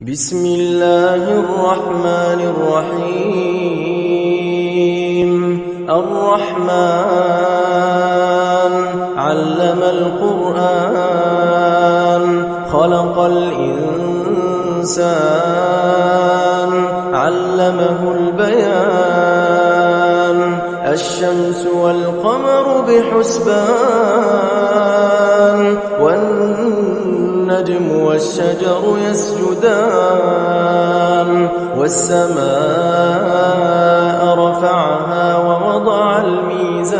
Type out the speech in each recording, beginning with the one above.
بسم الله الرحمن الرحيم. الرحمن علم القرآن خلق الإنسان علمه البيان الشمس والقمر بحسبان والنجم والشجر يسجدان والسماء رفعها ووضع الميزان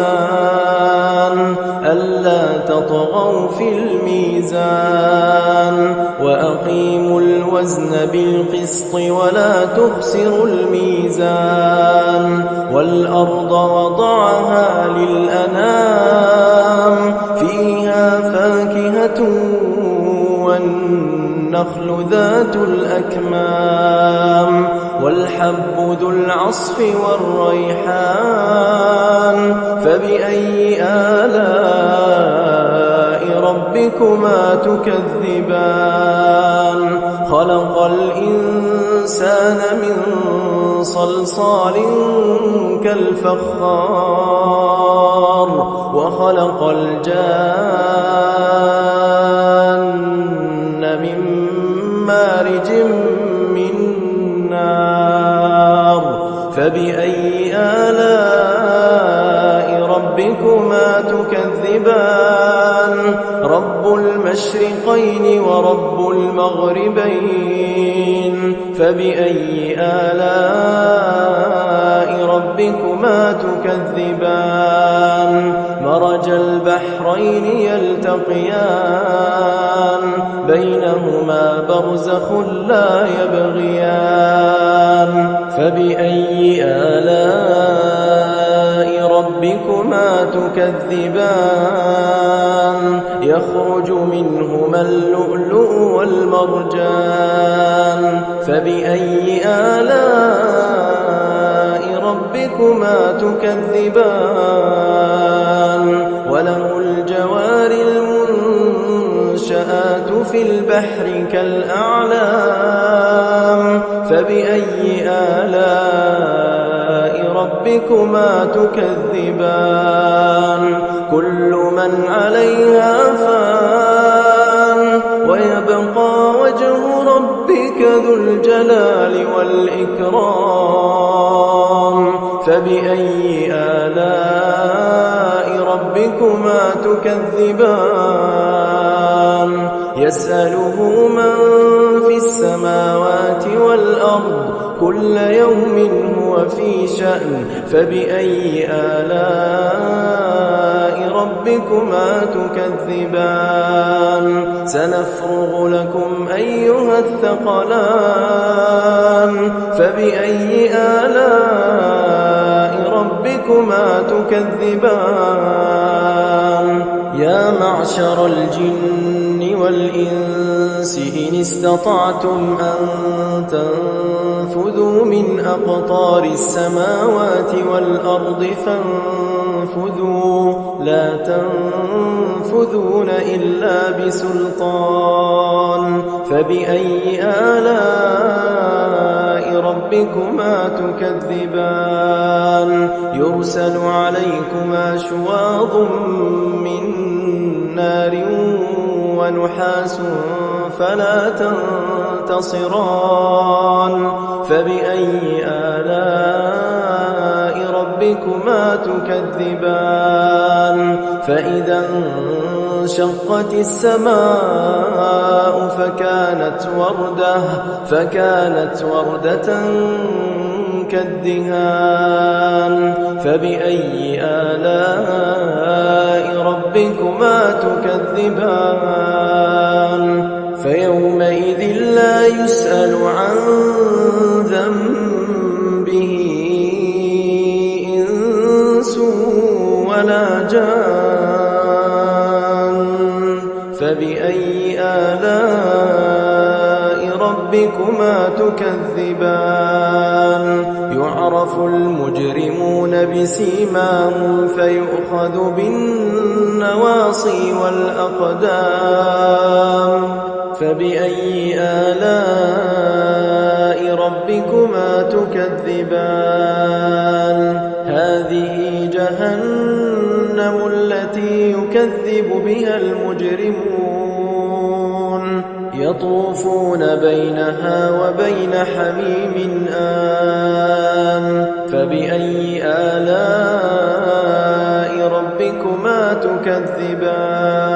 ألا تطغوا في الميزان وأقيموا الوزن بالقسط ولا تخسروا الميزان والأرض وضعها للأنام فيها فاكهة والنخل ذات الأكمام والحب ذو العصف والريحان فبأي آلاء ربكما تكذبان خلق الإنسان من صلصال كالفخار وخلق الجان من مارج من نار فبأي آلاء ربكما تكذبان رب المشرقين ورب المغربين فبأي آلاء ربكما تكذبان مرج البحرين يلتقيان بينهما برزخ لا يبغيان فبأي آلاء ربكما تكذبان يخرج منهما اللؤلؤ والمرجان فبأي آلاء ربكما تكذبان وله الجوار المنشآت في البحر كالأعلام فبأي آلاء ربكما تكذبان كل من عليها فان ويبقى وجه ربك ذو الجلال والإكرام فبأي آلاء ربكما تكذبان يسأله من في السماوات والأرض كل يوم هو في شأن فبأي آلاء ربكما تكذبان سنفرغ لكم أيها الثقلان فبأي آلاء ربكما تكذبان يا معشر الجن والإنس إن استطعتم أن تنفذوا من أقطار السماوات والأرض فانفذوا لا تنفذون إلا بسلطان فبأي آلاء ربكما تكذبان يرسل عليكما شواظ من نار ونحاس فلا تنتصران فبأي آلاء ربكما تكذبان فإذا انشقت السماء فكانت وردة كالدهان فبأي آلاء ربكما تكذبان فيومئذ لا يسأل عن ذنبه إنس ولا جان فبأي آلاء ربكما تكذبان يعرف المجرمون بسيماهم فيؤخذ بالنواصي والأقدام فبأي آلاء ربكما تكذبان هذه جهنم التي يكذب بها المجرمون يطوفون بينها وبين حميم آن فبأي آلاء ربكما تكذبان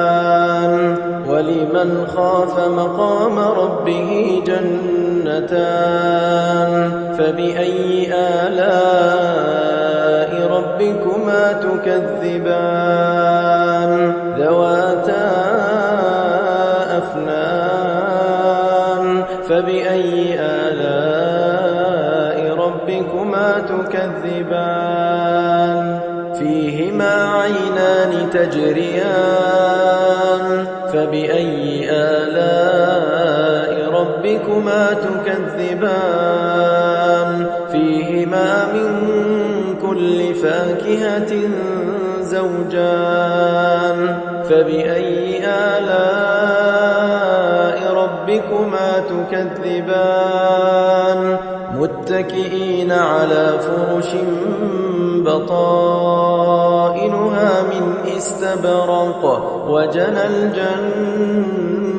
ولمن خاف مقام ربه جنتان فبأي آلاء ربكما تكذبان ذواتا أفنان فبأي آلاء ربكما تكذبان فيهما عينان تجريان فبأي آلاء ربكما تكذبان فيهما من كل فاكهة زوجان فبأي آلاء ربكما تكذبان متكئين على فرش بطائنها من استبرق وجنى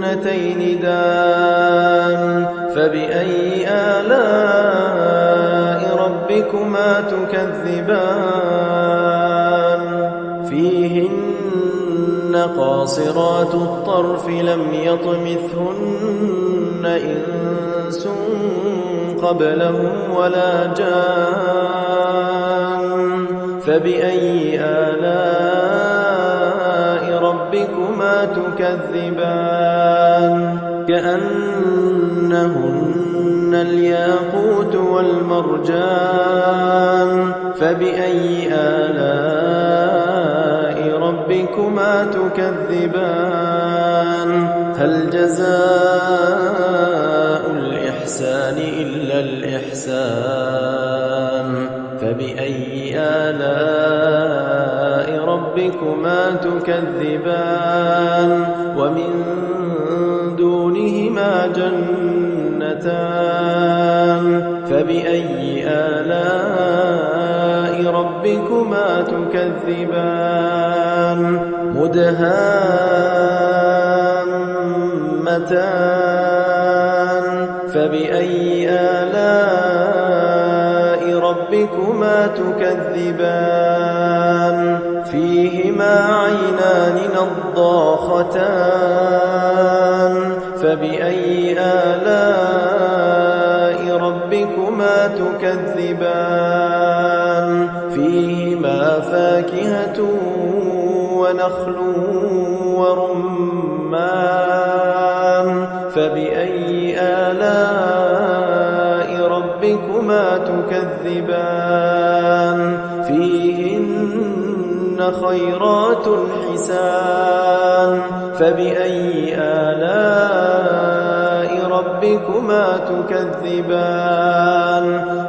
الجنتين دان فبأي آلاء ربكما تكذبان فيهن قاصرات الطرف لم يطمثهن إنس قبلهم ولا جان فبأي آلاء ربكما تكذبان كأنهن الياقوت والمرجان فبأي آلاء ربكما تكذبان هل جزاء الإحسان إلا الإحسان فبأي آلاء ربكما تكذبان ومن دونهما جنتان فبأي آلاء ربكما تكذبان مدهامتان فبأي آلاء ربكما تكذبان فيهما عينان نضاختان فبأي آلاء ربكما تكذبان فيهما فاكهة ونخل ورمان فبأي آلاء ربكما تكذبان فيهن خيرات حسان فبأي آلاء ربكما تكذبان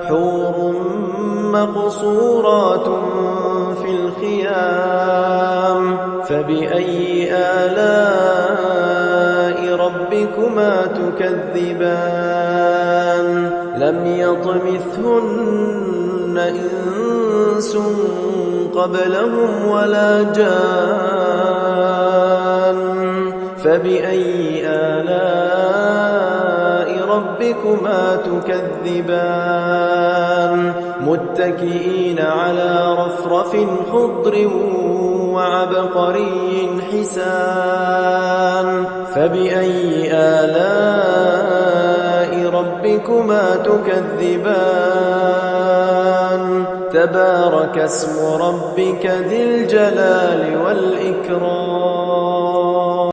حور مقصورات في الخيام فبأي آلاء ربكما تكذبان لم يطمثهن إنس قبلهم ولا جان فبأي آلاء ربكما تكذبان متكئين على رفرف خضر وعبقري حسان فبأي آلاء ربكما تكذبان تبارك اسم ربك ذي الجلال والإكرام